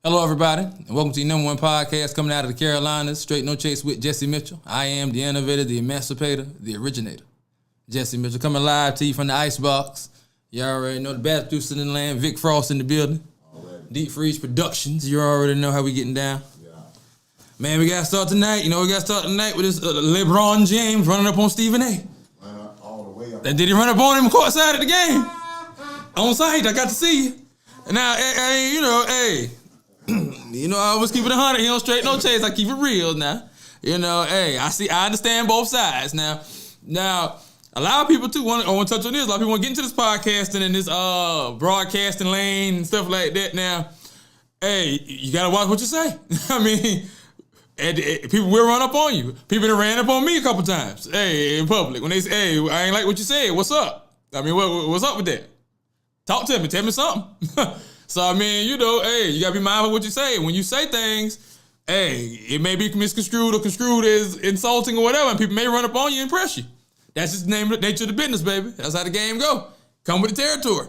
Hello, everybody, and welcome to your number one podcast coming out of the Carolinas, Straight No Chase with Jesse Mitchell. I am the innovator, the emancipator, the originator. Jesse Mitchell coming live to you from the Icebox. You already know the best producer in the land, Vic Frost in the building. Already. Deep Freeze Productions, you already know how we getting down. Yeah. Man, we got to start tonight. We got to start tonight with this LeBron James running up on Stephen A. All the way up. And did he run up on him courtside of the game? On site, I got to see you. Now, I always keep it 100. Straight no chase. I keep it real now. I understand both sides. Now, a lot of people too want to touch on this. A lot of people want to get into this podcasting and this broadcasting lane and stuff like that. Now, you gotta watch what you say. I mean, people will run up on you. People that ran up on me a couple times. In public when they say, "Hey, I ain't like what you said. What's up?" I mean, what's up with that? Talk to me. Tell me something. So, I mean, you gotta be mindful of what you say. When you say things, it may be misconstrued or construed as insulting or whatever, and people may run up on you and press you. That's just the nature of the business, baby. That's how the game go. Come with the territory.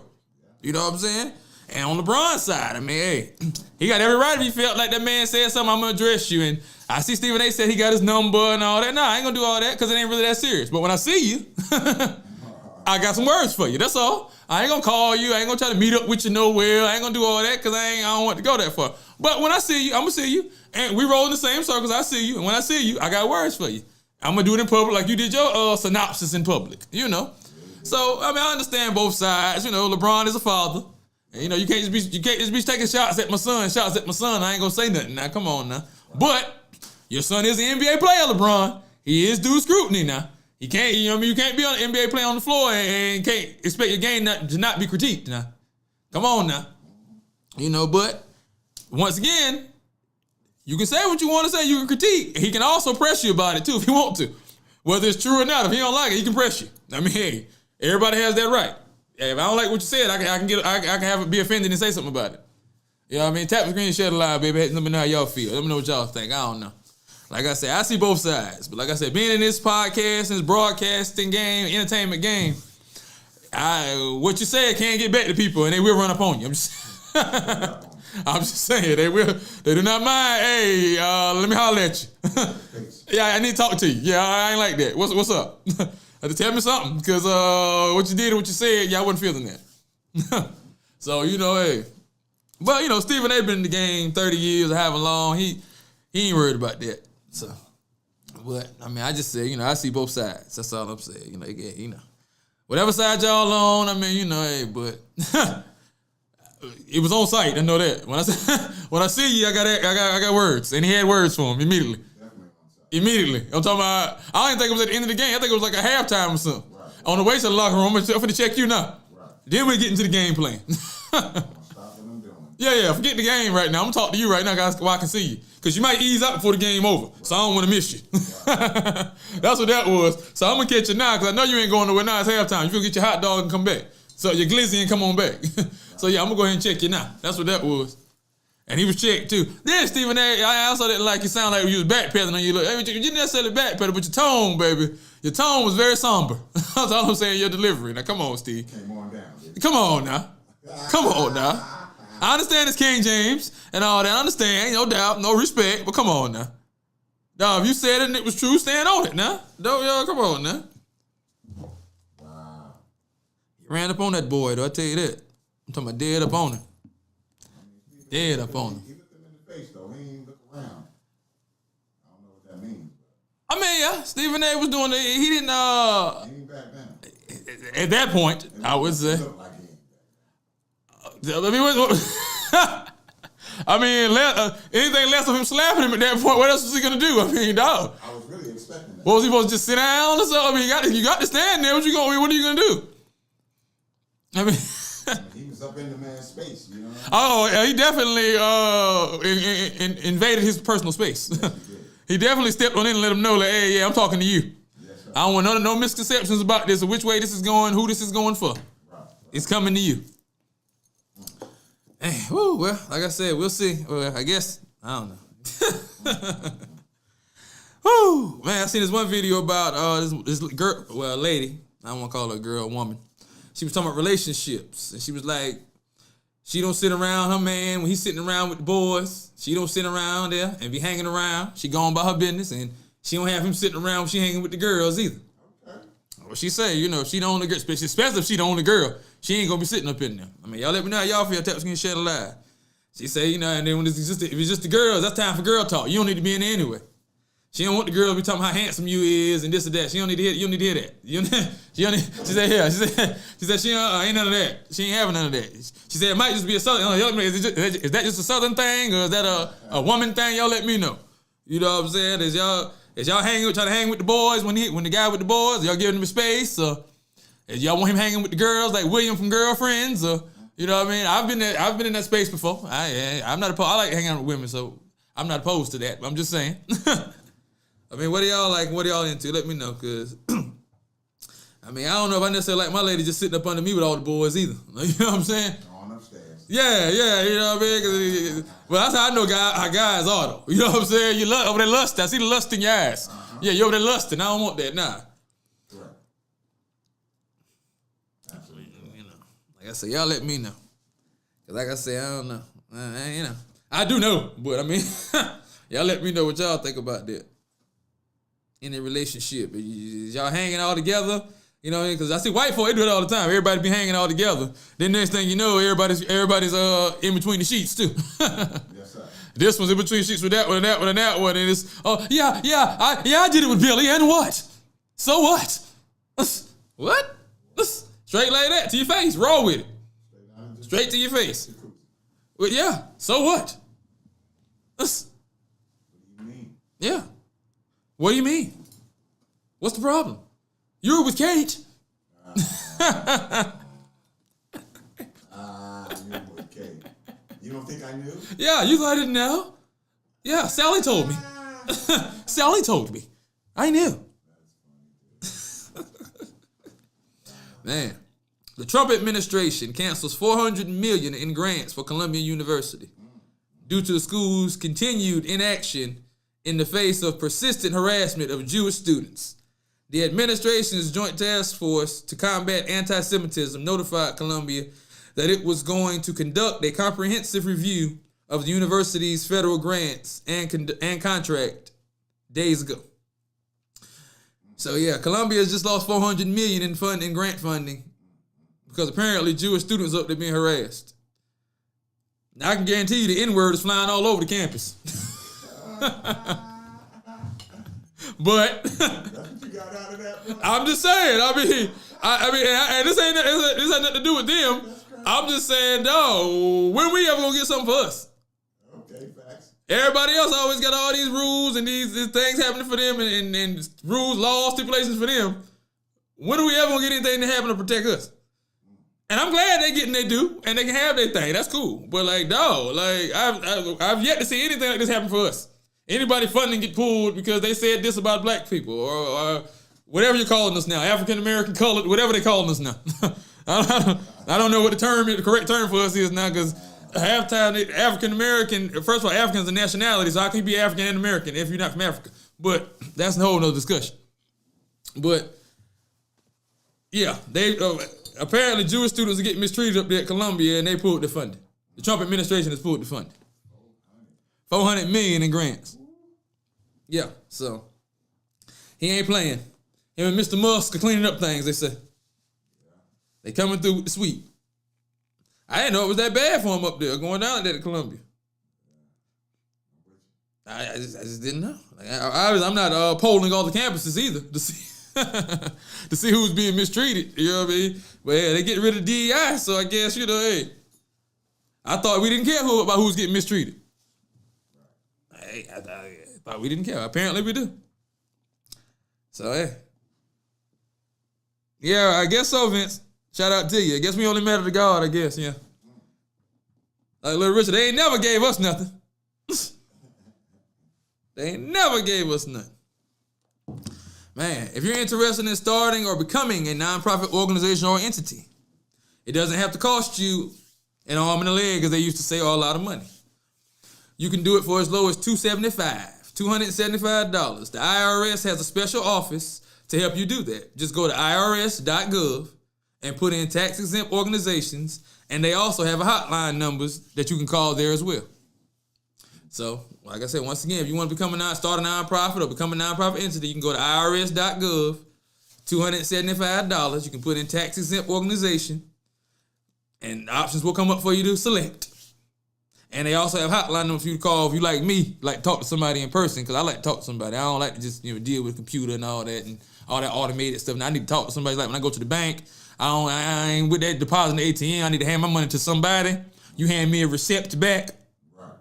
You know what I'm saying? And on LeBron's side, I mean, he got every right if he felt like that man said something, I'm gonna address you. And I see Stephen A. said he got his number and all that. Nah, I ain't gonna do all that because it ain't really that serious. But when I see you, I got some words for you. That's all. I ain't gonna call you. I ain't gonna try to meet up with you nowhere. I ain't gonna do all that because I don't want to go that far. But when I see you, I'm gonna see you. And we roll in the same circles. I see you. And when I see you, I got words for you. I'm gonna do it in public like you did your synopsis in public. So I mean, I understand both sides. LeBron is a father. And, you can't just be taking shots at my son. I ain't gonna say nothing now. Come on now. But your son is an NBA player, LeBron. He is due scrutiny now. You can't, you can't be an NBA player on the floor and can't expect your game to not be critiqued now. Come on now. But once again, you can say what you want to say, you can critique. He can also press you about it too if he want to. Whether it's true or not, if he don't like it, he can press you. I mean, everybody has that right. If I don't like what you said, I can have it be offended and say something about it. You know what I mean? Tap the screen and share the live, baby. Let me know how y'all feel. Let me know what y'all think. I don't know. Like I said, I see both sides. But like I said, being in this podcast, this broadcasting game, entertainment game, what you say can't get back to people, and they will run up on you. I'm just saying, they do not mind. Hey, let me holler at you. Yeah, I need to talk to you. Yeah, I ain't like that. What's up? Tell me something, because what you did and what you said, I wasn't feeling that. So, hey. But, Stephen A. been in the game 30 years or however long. He ain't worried about that. So, but, I mean, I just say, I see both sides. That's all I'm saying. Whatever side y'all on, I mean, but it was on site. I know that. When I see you, I got words. And he had words for him immediately. Immediately. I'm talking about, I didn't think it was at the end of the game. I think it was like a halftime or something. Right. On the way to the locker room, I'm going to check you now. Right. Then we get into the game plan. Yeah, forget the game right now. I'm going to talk to you right now, guys, while I can see you. Because you might ease up before the game over. So I don't want to miss you. That's what that was. So I'm going to catch you now because I know you ain't going nowhere now. It's halftime. You going to get your hot dog and come back. So your glizzy and come on back. So yeah, I'm going to go ahead and check you now. That's what that was. And he was checked too. Then Stephen A., I also didn't like you sound like you was backpedaling on you. You didn't necessarily backpedal, but your tone, baby, your tone was very somber. That's all I'm saying, your delivery. Now come on, Steve. Came on down, baby. Come on now. I understand it's King James and all that. I understand, no doubt, no respect, but come on now. Dog, if you said it and it was true, stand on it now. Come on now. Wow. You ran up on that boy, though, I tell you that. I'm talking about dead up on him. Dead up on him. He looked him in the face, though. He ain't look around. I don't know what that means. I mean, yeah, Stephen A. was doing it. He didn't, He ain't back down. At that point, I would say. Looked like he ain't I mean, anything less of him slapping him at that point, what else was he going to do? I mean, dog. I was really expecting that. What was he supposed to just sit down or something? I mean, you got to stand there. What are you going to do? I mean... He was up in the man's space, Oh, he definitely invaded his personal space. Yes, he definitely stepped on in and let him know, like, hey, yeah, I'm talking to you. Yes, sir. I don't want no misconceptions about this or which way this is going, who this is going for. Right. It's coming to you. Hey, well, like I said, we'll see. Well, I guess, I don't know. Woo, man, I seen this one video about this girl, lady. I don't want to call her a girl, a woman. She was talking about relationships, and she was like, She don't sit around her man when he's sitting around with the boys. She don't sit around there and be hanging around. She going about her business, and she don't have him sitting around when she hanging with the girls either. Okay. What she say, you know, if she the only girl, especially if she the only girl, she ain't gonna be sitting up in there. I mean, y'all let me know how y'all feel. Text me and share the live. She say, you know, and then when if it's just the girls, that's time for girl talk. You don't need to be in there anyway. She don't want the girl to be talking how handsome you is and this or that. She don't need to hear. You don't need to hear that. She said, yeah. She said she ain't none of that. She ain't having none of that. She said it might just be a southern. Is that just a southern thing, or is that a woman thing? Y'all let me know. You know what I'm saying? Is y'all trying to hang with the boys when the guy with the boys? Y'all giving him space, or is y'all want him hanging with the girls like William from Girlfriends? Or you know what I mean? I've been in that space before. I'm not opposed. I like hanging out with women, so I'm not opposed to that. But I'm just saying. I mean, what are y'all like? What are y'all into? Let me know, cause I mean, I don't know if I necessarily like my lady just sitting up under me with all the boys either. You know what I'm saying? On upstairs. Yeah, you know what I mean? Well, that's how I know how guys are, though. You know what I'm saying? You over there lusting. I see the lust in your eyes. Uh-huh. Yeah, you over there lusting. I don't want that, nah. Right. Absolutely. You know, like I said, y'all let me know. Cause like I said, I don't know. You know, I do know, but I mean, y'all let me know what y'all think about that. In a relationship, is y'all hanging all together? You know, because I see white folk, they do it all the time. Everybody be hanging all together. Then next thing you know, everybody's in between the sheets too. Yes, sir. This one's in between sheets with that one and that one and that one, and it's I did it with Billy, and what? So what? What? Straight like that to your face. Roll with it. Straight to your face. Well, yeah. So what? What do you mean? Yeah. What do you mean? What's the problem? You were with Kate. You were with Kate. You don't think I knew? Yeah, you thought I didn't know? Yeah, Sally told me. Sally told me. I knew. Man, the Trump administration cancels $400 million in grants for Columbia University due to the school's continued inaction in the face of persistent harassment of Jewish students. The administration's Joint Task Force to Combat Anti-Semitism notified Columbia that it was going to conduct a comprehensive review of the university's federal grants and contract days ago. So yeah, Columbia has just lost $400 million in grant funding because apparently Jewish students up there being harassed. Now I can guarantee you the N-word is flying all over the campus. But that's what you got out of that, bro. I'm just saying. I mean, and this ain't nothing to do with them. I'm just saying, no. When we ever gonna get something for us? Okay, facts. Everybody else always got all these rules and these things happening for them and rules, laws, stipulations for them. When are we ever gonna get anything to happen to protect us? And I'm glad they're getting their due and they can have their thing. That's cool. But like, no, like I've yet to see anything like this happen for us. Anybody funding get pulled because they said this about black people or whatever you're calling us now, African American, colored, whatever they're calling us now. I don't know what the correct term for us is now, because half time African American. First of all, African's a nationality, so how can you be African and American if you're not from Africa? But that's a whole nother discussion. But yeah, they apparently Jewish students are getting mistreated up there at Columbia, and they pulled the funding. The Trump administration has pulled the funding. $400 million in grants. Yeah, so he ain't playing. Him and Mr. Musk are cleaning up things, they say. They coming through with the sweep. I didn't know it was that bad for him up there, going down there to Columbia. I just didn't know. Like, I'm not polling all the campuses either to see to see who's being mistreated. You know what I mean? But yeah, they getting rid of DEI, so I guess, hey, I thought we didn't care about who's getting mistreated. I thought we didn't care. Apparently we do. So, hey. Yeah, I guess so, Vince. Shout out to you. I guess we only matter to God, I guess, yeah. Like Little Richard, they ain't never gave us nothing. They ain't never gave us nothing. Man, if you're interested in starting or becoming a nonprofit organization or entity, it doesn't have to cost you an arm and a leg, as they used to say, or a lot of money. You can do it for as low as $275. The IRS has a special office to help you do that. Just go to irs.gov and put in tax-exempt organizations And they also have a hotline numbers that you can call there as well. So, like I said, once again, if you want to start a nonprofit or become a nonprofit entity, you can go to irs.gov, $275. You can put in tax-exempt organization, and options will come up for you to select. And they also have hotline numbers for you to call if you like me, like talk to somebody in person, because I like to talk to somebody. I don't like to just deal with a computer and all that automated stuff. Now I need to talk to somebody. Like when I go to the bank, I ain't with that deposit in the ATM. I need to hand my money to somebody. You hand me a receipt back, right.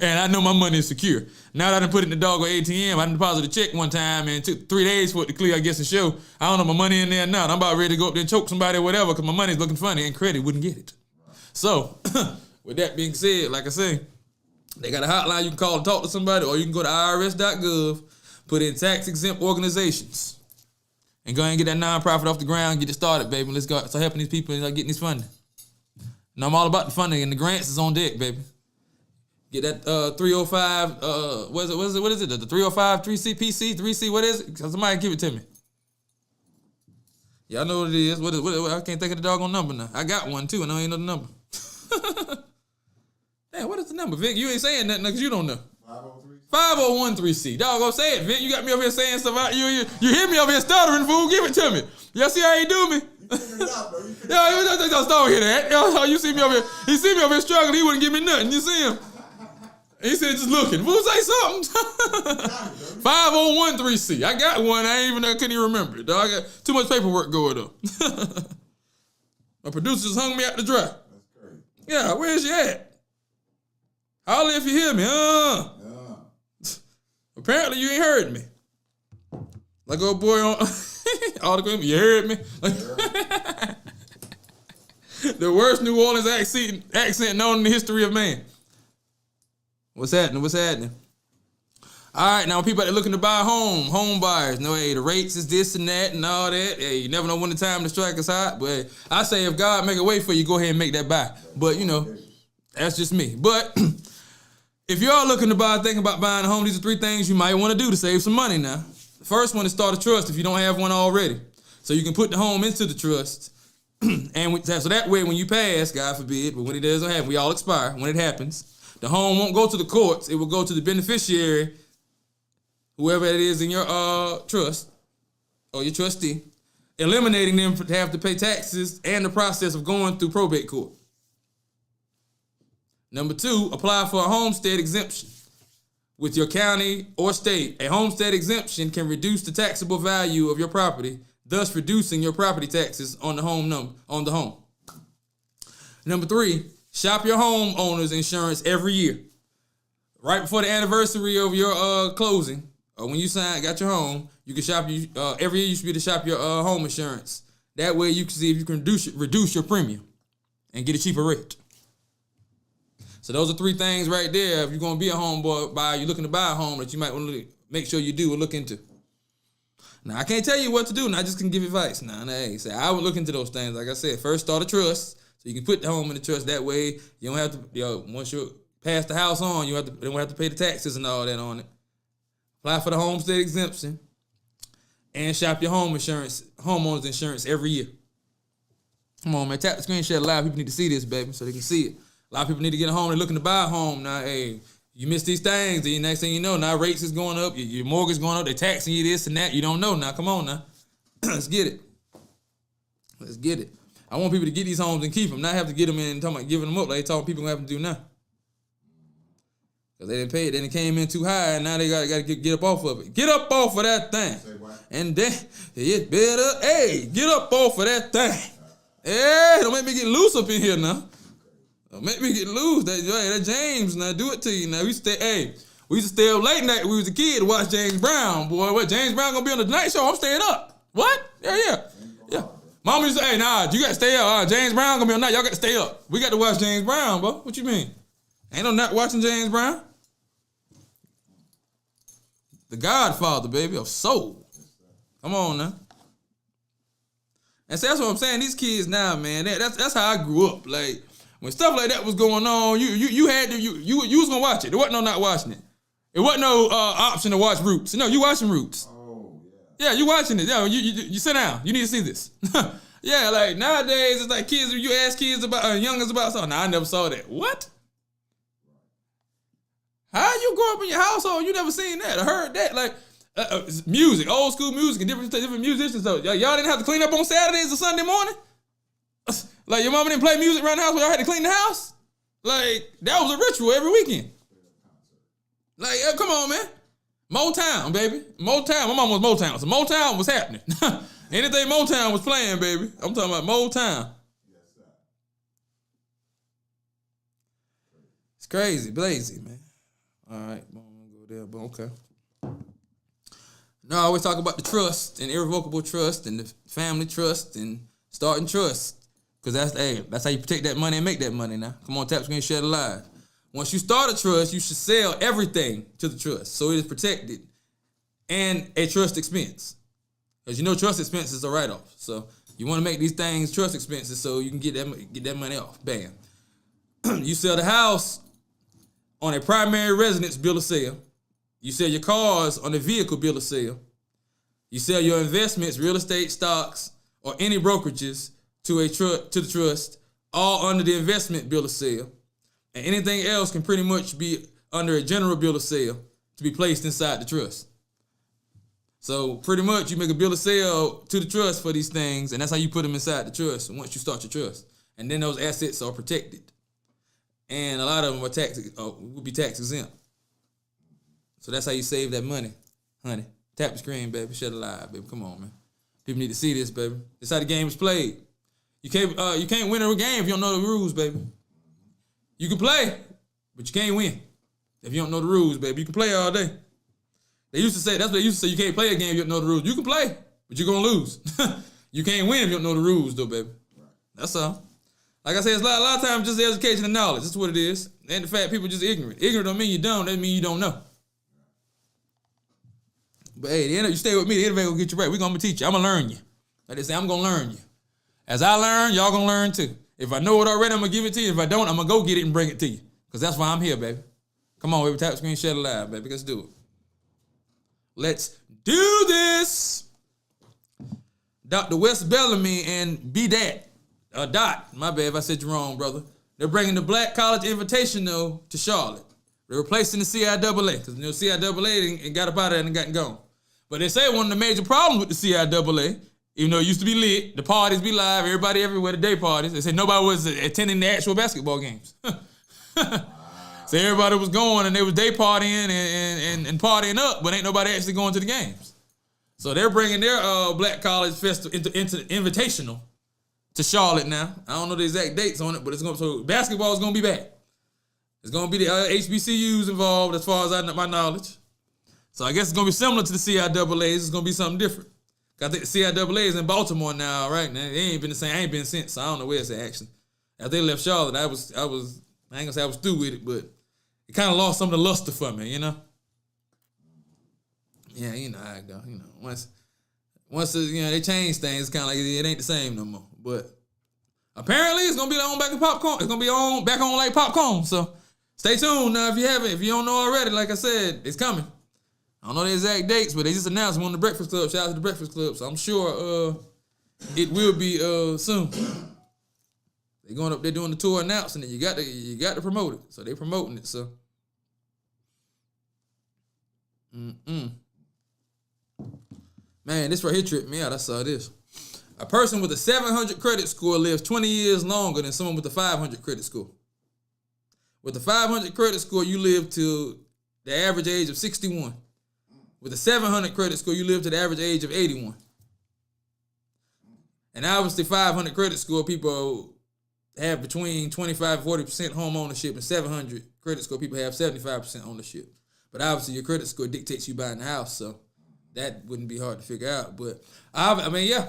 And I know my money is secure. Now that I done put it in the dog ATM, I done deposited a check one time and it took 3 days for it to clear, I guess, and show. I don't know my money in there now. I'm about ready to go up there and choke somebody or whatever because my money's looking funny and credit wouldn't get it. Right. So, with that being said, like I say, they got a hotline you can call to talk to somebody, or you can go to irs.gov, put in tax-exempt organizations, and go ahead and get that nonprofit off the ground, get it started, baby. Let's go start helping these people and getting this funding. And I'm all about the funding, and the grants is on deck, baby. Get that 305, what is it? The 305 3C PC, 3C, what is it? Somebody give it to me. Y'all know what it is. What I can't think of the doggone number now. I got one too, and I ain't know the number. Damn, what is the number, Vic? You ain't saying nothing because you don't know. 5013C. Dog, go say it, Vic. You got me over here saying stuff out. You hear me over here stuttering, fool. Give it to me. Y'all see how he do me? You figured it out, though. Yo, don't hear that. Yo, you see me over here. He see me over here struggling. He wouldn't give me nothing. You see him? He said, just looking. Fool, say something. 5013C. I got one. I couldn't even remember it. Dog, I got too much paperwork going on. My producers hung me out to dry. That's crazy. Yeah, where's you at? Holler if you hear me. Apparently you ain't heard me. Like old boy on Article, you heard me? The worst New Orleans accent known in the history of man. What's happening? All right, now people that are looking to buy a home buyers, hey, the rates is this and that and all that. Hey, you never know when the time to strike is hot. But I say if God make a way for you, go ahead and make that buy. But, that's just me. But if you're looking to thinking about buying a home, these are 3 things you might want to do to save some money now. The first one is start a trust if you don't have one already. So you can put the home into the trust. And so that way when you pass, God forbid, but when it doesn't happen, we all expire. When it happens, the home won't go to the courts. It will go to the beneficiary, whoever it is in your trust or your trustee, eliminating them to have to pay taxes and the process of going through probate court. Number 2, apply for a homestead exemption with your county or state. A homestead exemption can reduce the taxable value of your property, thus reducing your property taxes on the home. Number 3, shop your homeowner's insurance every year. Right before the anniversary of your closing, or when you got your home, you can shop every year. You should be to shop your home insurance. That way, you can see if you can reduce your premium and get a cheaper rate. So those are 3 things right there. If you're going to be a home buyer, you're looking to buy a home that you might want to make sure you do or look into. Now, I can't tell you what to do, and I just can give advice. I would look into those things. Like I said, first start a trust so you can put the home in the trust. That way, you don't have to, once you pass the house on, you don't have to pay the taxes and all that on it. Apply for the homestead exemption and shop your homeowner's insurance every year. Come on, man. Tap the screen share. A lot of people need to see this, baby, so they can see it. A lot of people need to get a home. They're looking to buy a home. Now, hey, you miss these things, and next thing you know, now rates is going up, your mortgage is going up, they're taxing you this and that. You don't know. Now, come on now. Let's get it. I want people to get these homes and keep them, not have to get them in and talking about giving them up like they talking people gonna have to do now. Because they didn't pay it, then it came in too high, and now they got to get up off of it. Get up off of that thing. And then, it better, get up off of that thing. Hey, don't make me get loose up in here now. Don't make me get loose. That James, now do it to you. Now we used to stay up late night when we was a kid to watch James Brown. Boy, what, James Brown gonna be on the Tonight Show? I'm staying up. What? Yeah. Mama used to say, hey, you gotta stay up. James Brown gonna be on night. Y'all got to stay up. We got to watch James Brown, bro. What you mean? Ain't no not watching James Brown. The Godfather, baby, of soul. Come on now. And so that's what I'm saying. These kids now, man, that's how I grew up. Like, when stuff like that was going on, you was gonna watch it. There wasn't no not watching it. It wasn't no option to watch Roots. No, you watching Roots. Oh yeah. Yeah, you watching it. Yo, you sit down. You need to see this. Yeah, like nowadays it's like kids. You ask kids about youngins about something. Nah, I never saw that. What? How you grow up in your household? You never seen that or heard that? Like music, old school music, and different musicians. So y'all didn't have to clean up on Saturdays or Sunday morning. Like your mama didn't play music around the house when y'all had to clean the house. Like that was a ritual every weekend. Like come on, man. Motown, baby. Motown. My mom was Motown, so Motown was happening. Anything Motown was playing, baby. I'm talking about Motown. Yes, sir. It's crazy, blazy, man. All right, I'm gonna go there, but okay. No, I always talk about the trust and irrevocable trust and the family trust and starting trust. Because that's how you protect that money and make that money now. Come on, tap screen, share the live. Once you start a trust, you should sell everything to the trust so it is protected and a trust expense. Because you know trust expenses are write-off. So you want to make these things trust expenses so you can get that money off. Bam. You sell the house on a primary residence bill of sale. You sell your cars on a vehicle bill of sale. You sell your investments, real estate, stocks, or any brokerages to the trust, all under the investment bill of sale. And anything else can pretty much be under a general bill of sale to be placed inside the trust. So pretty much you make a bill of sale to the trust for these things, and that's how you put them inside the trust once you start your trust. And then those assets are protected. And a lot of them will be tax exempt. So that's how you save that money, honey. Tap the screen, baby. Shut it live, baby. Come on, man. People need to see this, baby. This is how the game is played. You can't win a game if you don't know the rules, baby. You can play, but you can't win if you don't know the rules, baby. You can play all day. They used to say, that's what they used to say, you can't play a game if you don't know the rules. You can play, but you're going to lose. You can't win if you don't know the rules, though, baby. That's all. Like I said, it's a lot of times just education and knowledge. That's what it is. And the fact people just ignorant. Ignorant don't mean you don't. That mean you don't know. But hey, you stay with me. The innovator will get you right. We're going to teach you. I'm going to learn you. Like they say, I'm going to learn you. As I learn, y'all going to learn too. If I know it already, I'm going to give it to you. If I don't, I'm going to go get it and bring it to you. Because that's why I'm here, baby. Come on, baby. Tap screen, share the live, baby. Let's do it. Let's do this. Dr. Wes Bellamy and B. Dot. My bad if I said you wrong, brother. They're bringing the Black College Invitational to Charlotte. They're replacing the CIAA. Because, CIAA and got up out of there and gotten gone. But they say one of the major problems with the CIAA, even though it used to be lit, the parties be live, everybody everywhere, the day parties. They said nobody was attending the actual basketball games. So everybody was going and they was day partying and partying up, but ain't nobody actually going to the games. So they're bringing their Black College Festival into the Invitational to Charlotte now. I don't know the exact dates on it, but so basketball is going to be back. It's going to be the HBCUs involved as far as my knowledge. So I guess it's going to be similar to the CIAA. It's going to be something different. I think the CIAA is in Baltimore now, right? Now, they ain't been the same. I ain't been since, so I don't know where it's at, actually. After they left Charlotte, I ain't going to say I was through with it, but it kind of lost some of the luster for me, you know? Yeah, you know how it go. You know, once they change things, it's kind of like it ain't the same no more. But apparently, it's gonna be on back in popcorn. It's gonna be on back on like popcorn. So stay tuned now if you don't know already. Like I said, it's coming. I don't know the exact dates, but they just announced one on the Breakfast Club. Shout out to the Breakfast Club. So I'm sure it will be soon. They're going up there doing the tour announcing it. You got to promote it. So they're promoting it. So. Man, this right here tripped me out. I saw this. A person with a 700 credit score lives 20 years longer than someone with a 500 credit score. With a 500 credit score, you live to the average age of 61. With a 700 credit score, you live to the average age of 81. And obviously, 500 credit score people have between 25 and 40% home ownership, and 700 credit score people have 75% ownership. But obviously, your credit score dictates you buying the house, so that wouldn't be hard to figure out. But I mean, yeah,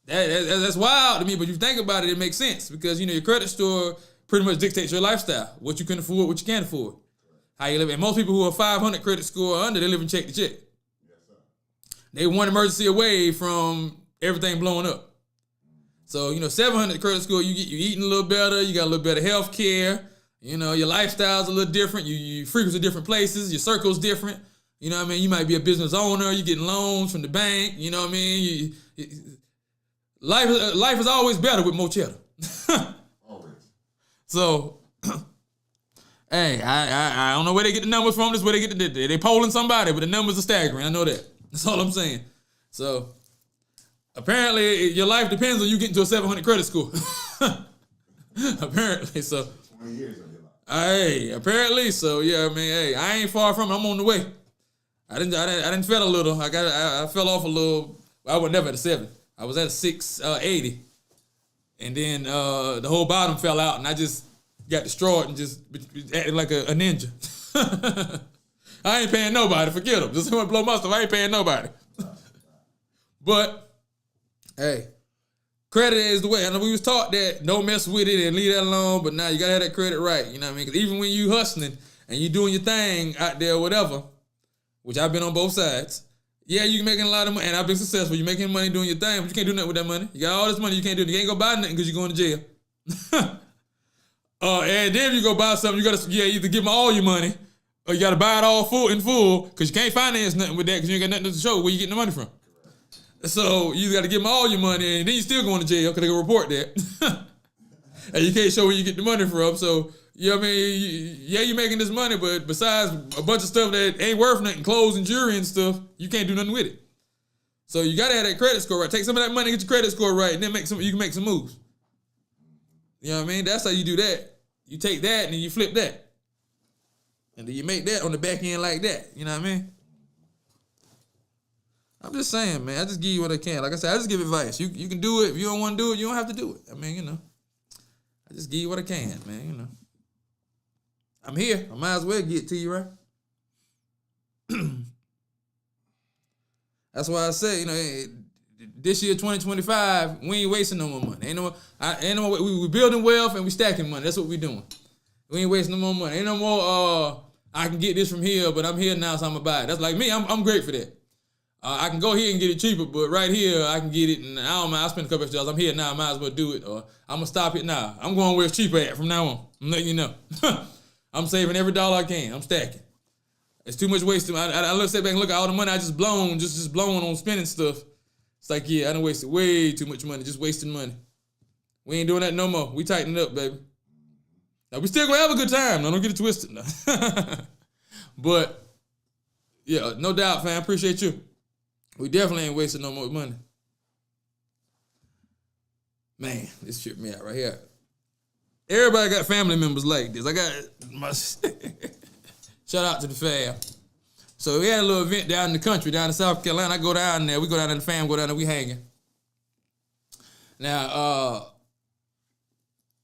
that's wild to me. But if you think about it, it makes sense because your credit score pretty much dictates your lifestyle, what you can afford, what you can't afford, how you live. And most people who are 500 credit score or under, they live in check to check. Yes, sir. They one emergency away from everything blowing up. So 700 credit score, you eating a little better, you got a little better health care. Your lifestyle's a little different. You frequent to different places. Your circle's different. You know what I mean? You might be a business owner. You're getting loans from the bank. You know what I mean? life is always better with more cheddar. Always. So, hey, I don't know where they get the numbers from. This is where they get they polling somebody, but the numbers are staggering. I know that. That's all I'm saying. So, apparently, your life depends on you getting to a 700 credit score. Apparently, so. 20 years of your life. Hey, apparently, so yeah. I mean, hey, I ain't far from it. I'm on the way. I didn't fell a little. I fell off a little. I was never at a 7. I was at a 680, and then the whole bottom fell out, and I just got destroyed and just acted like a ninja. I ain't paying nobody. Forget them. Just want to blow my stuff. I ain't paying nobody. But hey, credit is the way. I know we was taught that don't mess with it and leave that alone. But now you gotta have that credit right. You know what I mean? Because even when you hustling and you doing your thing out there, or whatever, which I've been on both sides. Yeah, you making a lot of money, and I've been successful. You're making money doing your thing, but you can't do nothing with that money. You got all this money, you can't do it. You ain't gonna buy nothing because you're going to jail. And then if you go buy something, you gotta either give them all your money, or you gotta buy it all in full, because you can't finance nothing with that because you ain't got nothing to show where you getting the money from. So you gotta give them all your money, and then you still going to jail because they gonna report that. And you can't show where you get the money from. So you know what I mean? You're making this money, but besides a bunch of stuff that ain't worth nothing, clothes and jewelry and stuff, you can't do nothing with it. So you gotta have that credit score right. Take some of that money, get your credit score right, and then you can make some moves. You know what I mean? That's how you do that. You take that and then you flip that. And then you make that on the back end like that. You know what I mean? I'm just saying, man. I just give you what I can. Like I said, I just give advice. You can do it. If you don't want to do it, you don't have to do it. I mean, you know. I just give you what I can, man, you know. I'm here. I might as well get to you, right? That's why I say, you know, this year, 2025, we ain't wasting no more money. Ain't no more, we building wealth and we stacking money. That's what we doing. We ain't wasting no more money. Ain't no more, I can get this from here, but I'm here now, so I'm gonna buy it. That's like me. I'm great for that. I can go here and get it cheaper, but right here, I can get it, and I don't mind. I spend a couple extra dollars. I'm here now. I might as well do it, or I'm going to stop it now. I'm going where it's cheaper at from now on. I'm letting you know. I'm saving every dollar I can. I'm stacking. It's too much wasting. I look back and look at all the money I just blown on spending stuff. It's like, yeah, I done wasted way too much money, just wasting money. We ain't doing that no more. We tighten up, baby. Now, we still going to have a good time. Now, don't get it twisted now. But, yeah, no doubt, fam. Appreciate you. We definitely ain't wasting no more money. Man, this tripped me out right here. Everybody got family members like this. I got my shout out to the fam. So we had a little event down in the country, down in South Carolina. I go down there. We go down there, the fam go down there, we hanging. Now,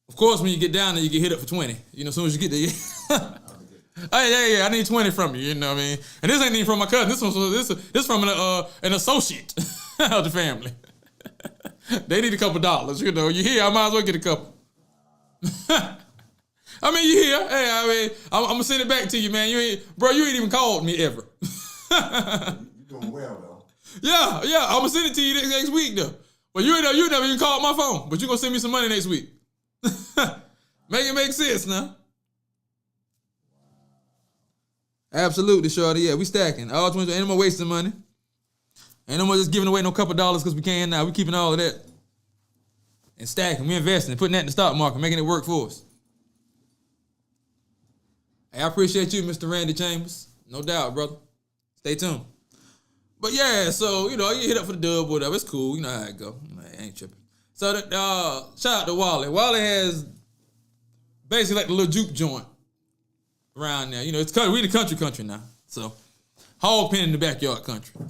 of course, when you get down there, you get hit up for 20. You know, as soon as you get there, oh, yeah, I need 20 from you, you know what I mean? And this ain't even from my cousin. This from an associate of the family. They need a couple dollars, you know. You here, I might as well get a couple. I mean, you here. Hey, I mean, I'm going to send it back to you, man. You ain't even called me ever. You're doing well, though. Yeah, I'm going to send it to you next week, though. But you never even called my phone. But you're going to send me some money next week. Make it make sense now. Absolutely, shorty. Yeah, we stacking. All 20, ain't no more wasting money. Ain't no more just giving away no couple dollars because we can now. We keeping all of that. And stacking. We investing. Putting that in the stock market. Making it work for us. Hey, I appreciate you, Mr. Randy Chambers. No doubt, brother. Stay tuned. But yeah, so, you know, you hit up for the dub, whatever. It's cool. You know how it go. I ain't tripping. So, shout out to Wally. Wally has basically like the little juke joint around there. You know, we the country now. So, hog pen in the backyard country.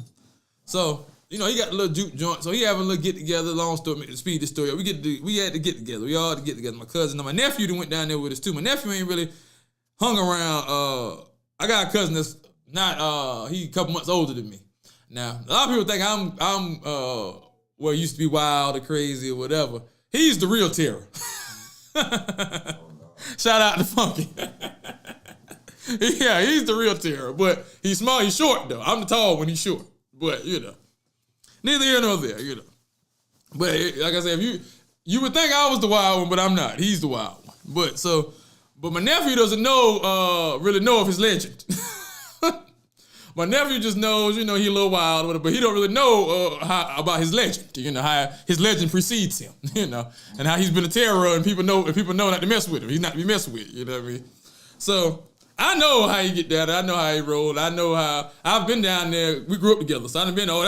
So, you know, he got a little juke joint. So, he having a little get-together. Long story, to speed this story up. We had to get together. We all had to get together. My cousin and my nephew that went down there with us, too. My nephew ain't really hung around. I got a cousin that's not, he a couple months older than me. Now, a lot of people think I'm well, used to be wild or crazy or whatever. He's the real terror. Shout out to Funky. Yeah, he's the real terror. But he's small, he's short though. I'm the tall when he's short. But, you know, neither here nor there, you know. But like I said, if you would think I was the wild one, but I'm not. He's the wild one. But my nephew doesn't really know of his legend. my nephew just knows, he a little wild, but he don't really know about his legend. How his legend precedes him. And how he's been a terror, and people know not to mess with him. He's not to be messed with. You know what I mean? So I know how he get down there. I know how he rolled. I know how I've been down there. We grew up together, so I've been. Oh,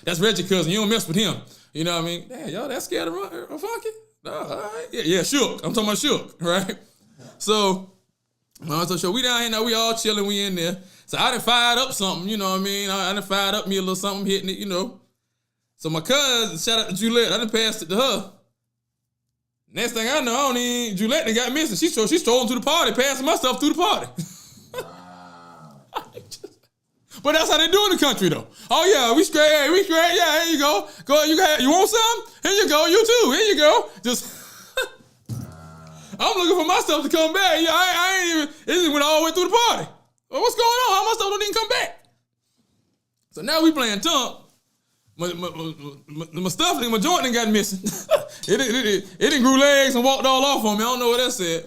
that's Reggie cousin. You don't mess with him. You know what I mean? Damn, y'all that scared of Funky? No, all right. Yeah, Shook. I'm talking about Shook, right? So we down here now. We all chilling. We in there. So I done fired up something. You know what I mean? I done fired up me a little something, hitting it. So my cousin, shout out to Juliet. I done passed it to her. Next thing I know, Juliet done got missing. She strolling to the party, passing my stuff through the party. But that's how they do in the country, though. Oh yeah, we straight. Hey, we straight. Yeah, here you go. Go. You want some? Here you go. You too. Here you go. Just. I'm looking for my stuff to come back. Yeah, I ain't even. It just went all the way through the party. Well, what's going on? How my stuff don't even come back? So now we playing tump. My stuff, my joint done got missing. it done grew legs and walked all off on me. I don't know what that said.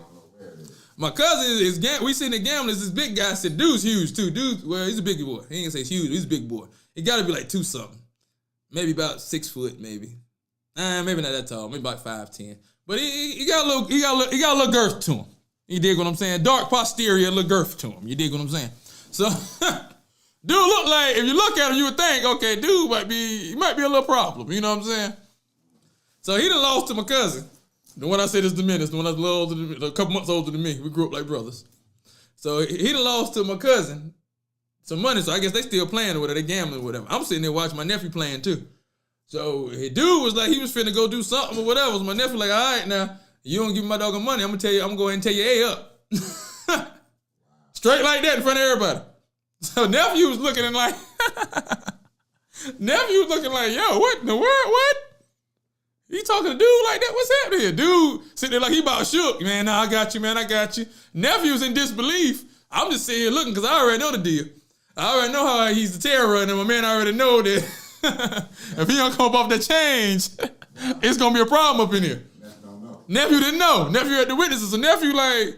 My cousin we seen the gamblers. This big guy said, dude's huge too. Well, he's a big boy. He ain't say huge. He's a big boy. He got to be like 2 something, maybe about 6 foot, maybe. Maybe not that tall. Maybe about 5'10". But he got a little girth to him. You dig what I'm saying? Dark posterior, a little girth to him. You dig what I'm saying? So, dude look like, if you look at him, you would think, okay, dude might be a little problem. You know what I'm saying? So he done lost to my cousin. The one I said is the menace. The one that's a couple months older than me. We grew up like brothers. So he done lost to my cousin some money. So I guess they still playing or whatever. They gambling or whatever. I'm sitting there watching my nephew playing too. So his dude was like, he was finna go do something or whatever. So my nephew like, all right now, you don't give me my doggone money. I'm gonna go ahead and tell you A up. Straight like that in front of everybody. So nephew was looking like, yo, what in the world? What? He talking to dude like that? What's happening here? Dude sitting there like he about shook. Man, nah, I got you, man. I got you. Nephew's in disbelief. I'm just sitting here looking because I already know the deal. I already know how he's the terror, and my man already know that if he don't come up off that change, it's going to be a problem up in here. Nephew didn't know. Nephew had the witnesses. So nephew like,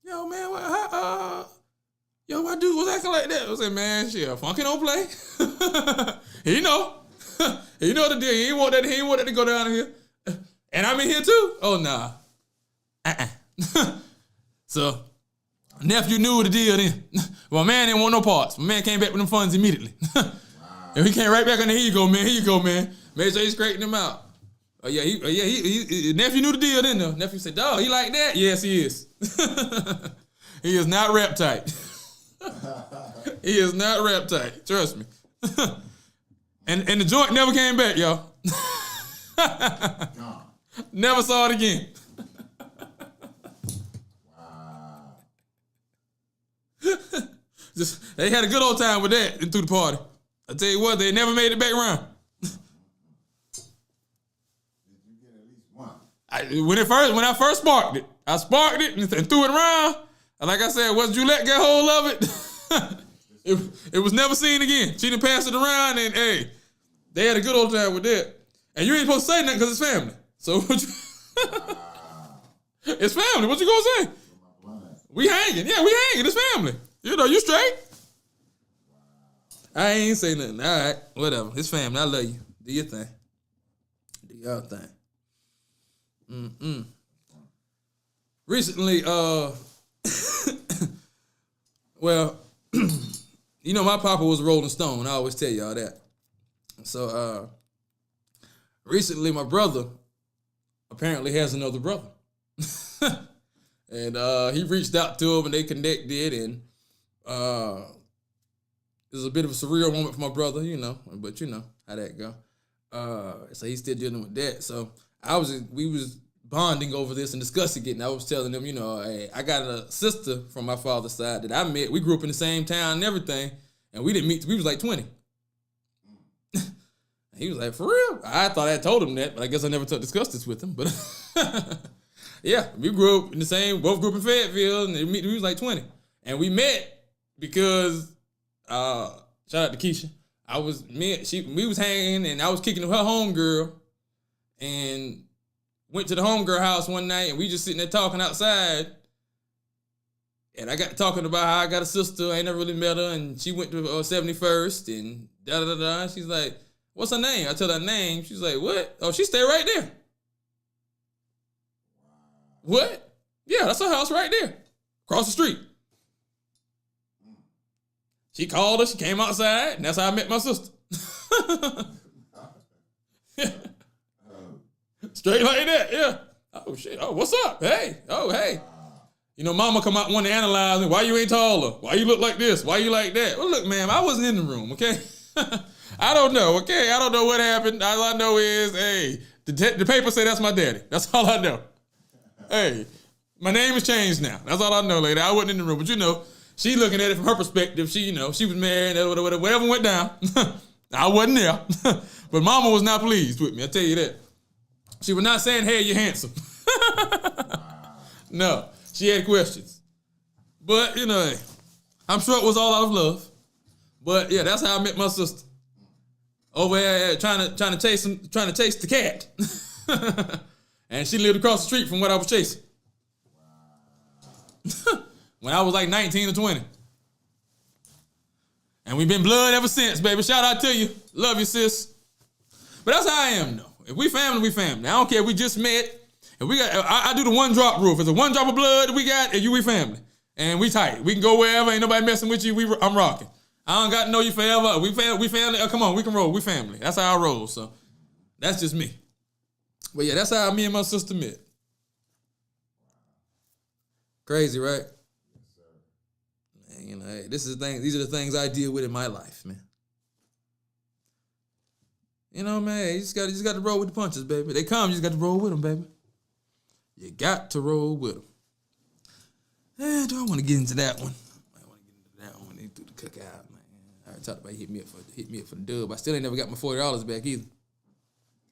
yo, man, why dude was acting like that? I said, man, shit, Funky don't play. He know. He know the deal. He ain't want that to go down here. And I'm in here too. Oh, nah. So, nephew knew the deal then. Well, man didn't want no parts. My man came back with them funds immediately. And he came right back on there. Here you go, man. Made sure he straightened him out. Oh, yeah, nephew knew the deal then, though. Nephew said, dog, he like that? Yes, he is. He is not rap tight. He is not rap tight. Trust me. And the joint never came back, y'all. Never saw it again. Wow. They had a good old time with that and through the party. I tell you what, they never made it back around. Did you get at least one? When I first sparked it, I sparked it and threw it around. And like I said, once Juliet got hold of it, it was never seen again. She done passed it around, and hey, they had a good old time with that. And you ain't supposed to say nothing because it's family. So it's family. What you gonna say? We hanging. Yeah, we hanging. It's family. You straight. I ain't say nothing. All right, whatever. It's family. I love you. Do your thing. Do your thing. Recently, well, my papa was a Rolling Stone. I always tell y'all that. So, recently my brother apparently has another brother. And he reached out to him and they connected, and it was a bit of a surreal moment for my brother, but you know how that go. So he's still dealing with that. So we was bonding over this and discussing it, and I was telling him, hey, I got a sister from my father's side that I met. We grew up in the same town and everything, and we didn't meet. We was like 20. He was like, for real? I thought I had told him that, but I guess I never discussed this with him. But yeah, we grew up in both grew up in Fayetteville, and we was like 20. And we met because, shout out to Keisha, we was hanging, and I was kicking her homegirl, and went to the homegirl house one night, and we just sitting there talking outside. And I got talking about how I got a sister. I ain't never really met her. And she went to 71st and da-da-da-da. She's like, what's her name? I tell her name. She's like, what? Oh, she stay right there. What? Yeah, that's her house right there. Across the street. She called her. She came outside. And that's how I met my sister. Straight like that, yeah. Oh, shit. Oh, what's up? Hey. Oh, hey. You know, mama come out want to analyze me. Why you ain't taller? Why you look like this? Why you like that? Well, look, man, I wasn't in the room, okay? I don't know, okay? I don't know what happened. All I know is, hey, the paper say that's my daddy. That's all I know. Hey, my name has changed now. That's all I know, lady. I wasn't in the room. But, you know, she looking at it from her perspective. She, you know, she was married, whatever went down. I wasn't there. But mama was not pleased with me, I tell you that. She was not saying, hey, you're handsome. No. She had questions. But, you know, I'm sure it was all out of love. But, yeah, that's how I met my sister. Over there trying to chase the cat. And she lived across the street from what I was chasing. When I was like 19 or 20. And we've been blood ever since, baby. Shout out to you. Love you, sis. But that's how I am, though. If we family, we family. I don't care if we just met. If we got, I do the one drop rule. If it's a one drop of blood we got, and we family. And we tight. We can go wherever. Ain't nobody messing with you. I'm rocking. I don't got to know you forever. We family. Come on, we can roll. We family. That's how I roll. So that's just me. But yeah, that's how me and my sister met. Crazy, right? Man, you know, hey, these are the things I deal with in my life, man. You know, man, you just got to roll with the punches, baby. They come, you just got to roll with them, baby. You got to roll with them. Do I want to get into that one? I want to get into that one. They threw the cookout, man. I already talked about hit me up for the dub. I still ain't never got my $40 back either.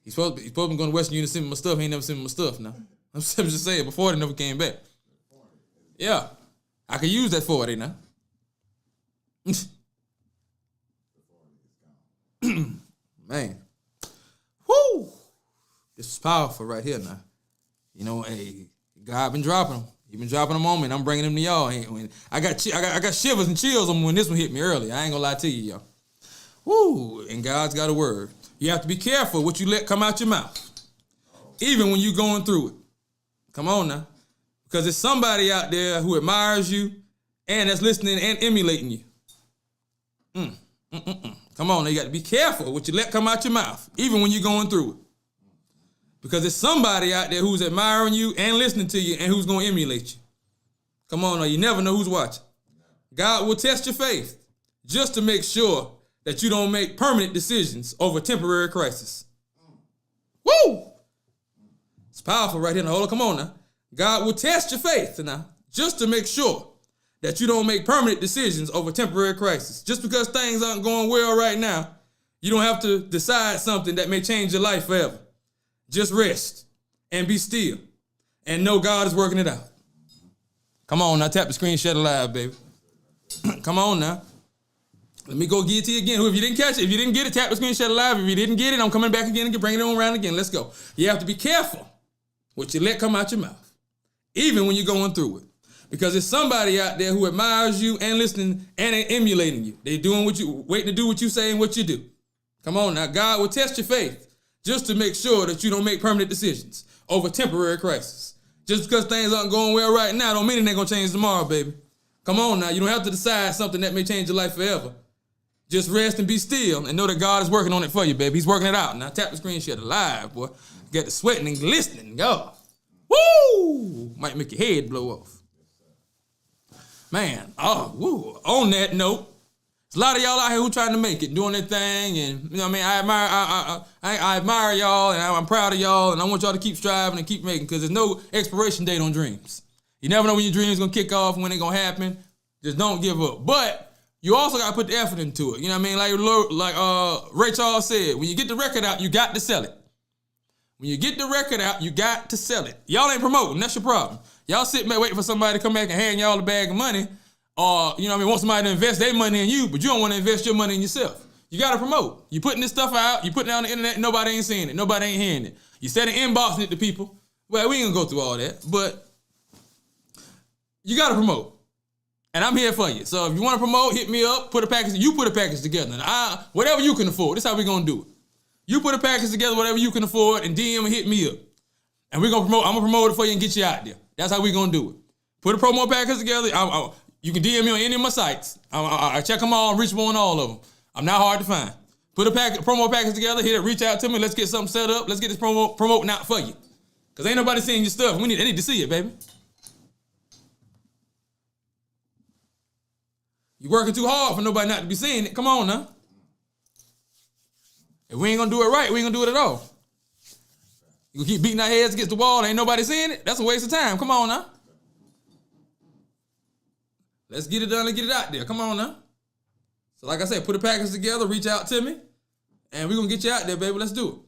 He's supposed to be going to Western Union to send me my stuff. He ain't never sent me my stuff now. I'm just saying, before they never came back. Yeah. I could use that 40 now. Man. Whoo! This is powerful right here now. You know, hey, God been dropping them. He been dropping them on me, and I'm bringing them to y'all. I got shivers and chills on me when this one hit me early. I ain't gonna lie to you, y'all. Woo! And God's got a word. You have to be careful what you let come out your mouth, even when you're going through it. Come on now, because there's somebody out there who admires you and that's listening and emulating you. Come on, now you got to be careful what you let come out your mouth, even when you're going through it. Because there's somebody out there who's admiring you and listening to you and who's going to emulate you. Come on, now you never know who's watching. God will test your faith just to make sure that you don't make permanent decisions over temporary crisis. Woo! It's powerful right here. Now, hold on, come on now. God will test your faith now just to make sure that you don't make permanent decisions over temporary crisis. Just because things aren't going well right now, you don't have to decide something that may change your life forever. Just rest and be still and know God is working it out. Come on now, tap the screen, share it live, baby. Come on now. Let me go get it to you again. If you didn't catch it, if you didn't get it, tap the screen, share it live. If you didn't get it, I'm coming back again and bringing it on around again. Let's go. You have to be careful what you let come out your mouth, even when you're going through it. Because there's somebody out there who admires you and listening and emulating you. They're doing waiting to do what you say and what you do. Come on now. God will test your faith just to make sure that you don't make permanent decisions over temporary crisis. Just because things aren't going well right now don't mean it ain't going to change tomorrow, baby. Come on now. You don't have to decide something that may change your life forever. Just rest and be still and know that God is working on it for you, baby. He's working it out. Now tap the screen, share it live, boy. Get the sweating and glistening. God. Woo! Might make your head blow off. Man, woo. On that note, there's a lot of y'all out here who trying to make it, doing their thing, and you know what I mean. I admire y'all, and I'm proud of y'all, and I want y'all to keep striving and keep making, because there's no expiration date on dreams. You never know when your dreams gonna kick off, when they gonna happen. Just don't give up. But you also gotta put the effort into it. You know what I mean? Like Ray Charles said, when you get the record out, you got to sell it. When you get the record out, you got to sell it. Y'all ain't promoting. That's your problem. Y'all sitting there waiting for somebody to come back and hand y'all a bag of money, or you know what I mean, want somebody to invest their money in you, but you don't want to invest your money in yourself. You got to promote. You putting this stuff out. You putting it on the internet. Nobody ain't seeing it. Nobody ain't hearing it. You instead of inboxing it to people. Well, we ain't gonna go through all that, but you got to promote. And I'm here for you. So if you want to promote, hit me up. Put a package. You put a package together. And whatever you can afford. This is how we gonna do it. You put a package together, whatever you can afford, and DM and hit me up. And we're gonna promote. I'm gonna promote it for you and get you out there. That's how we gonna do it. Put a promo package together. You can DM me on any of my sites. I check them all, reachable on all of them. I'm not hard to find. Put a promo package together. Hit it. Reach out to me. Let's get something set up. Let's get this promoting out for you. Cause ain't nobody seeing your stuff. They need to see it, baby. You working too hard for nobody not to be seeing it. Come on now. If we ain't gonna do it right, we ain't gonna do it at all. You gonna keep beating our heads against the wall, ain't nobody seeing it? That's a waste of time. Come on now. Let's get it done and get it out there. Come on now. So like I said, put a package together, reach out to me, and we're gonna get you out there, baby. Let's do it.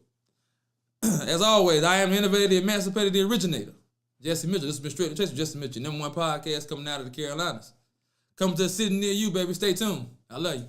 As always, I am the innovator, the emancipator, the originator. Jesse Mitchell. This has been Straight to Chase with Jesse Mitchell, #1 podcast coming out of the Carolinas. Coming to a city near you, baby. Stay tuned. I love you.